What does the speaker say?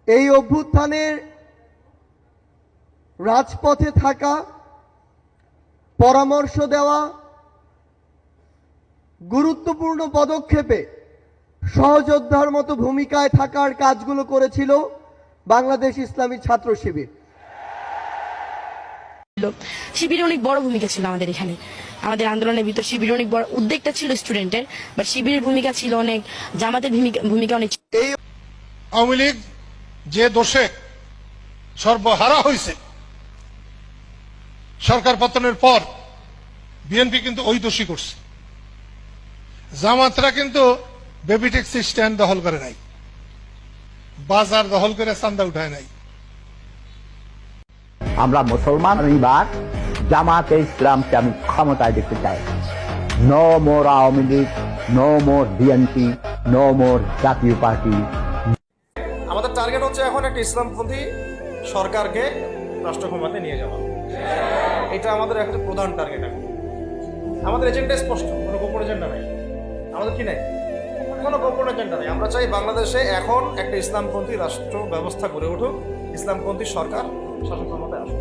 এই অভ্যুত্থানের রাজপথে থাকা, পরামর্শ দেওয়া, গুরুত্বপূর্ণ পদক্ষেপে সহযোদ্ধার মতো ভূমিকায় থাকার কাজগুলো করেছিল বাংলাদেশ ইসলামী ছাত্র শিবির। শিবিরের অনেক বড় ভূমিকা ছিল আমাদের এখানে, আমাদের আন্দোলনের ভিতর শিবিরের অনেক বড় উদ্যোগটা ছিল স্টুডেন্টের, বাট শিবিরের ভূমিকা ছিল অনেক, জামাতের ভূমিকা অনেক। এই আওয়ামী লীগ যে দোষে সর্বহারা হয়েছে সরকার পতনের পর, বিএনপি কিন্তু ওই দোষী করছে। জামাতরা কিন্তু বেবি ট্যাক্সি স্ট্যান্ড দখল করে নাই, বাজার দখল করে চান্দা উঠায় নাই। আমরা মুসলমান, এবার জামাতে ইসলামকে আমি ক্ষমতায় দেখতে চাই। No more Awami League, no more BNP, no more Jatiya Party. আমাদের টার্গেট হচ্ছে এখন একটা ইসলামপন্থী সরকারকে রাষ্ট্র ক্ষমতায় নিয়ে যাওয়া। এটা আমাদের একটা প্রধান টার্গেট। এখন আমাদের এজেন্ডা স্পষ্ট, কোনো গোপন এজেন্ডা নাই। আমাদের কি নাই? কোনো গোপন এজেন্ডা নেই। আমরা চাই বাংলাদেশে এখন একটা ইসলামপন্থী রাষ্ট্র ব্যবস্থা গড়ে উঠুক, ইসলামপন্থী সরকার শাসন ক্ষমতায় আসুক।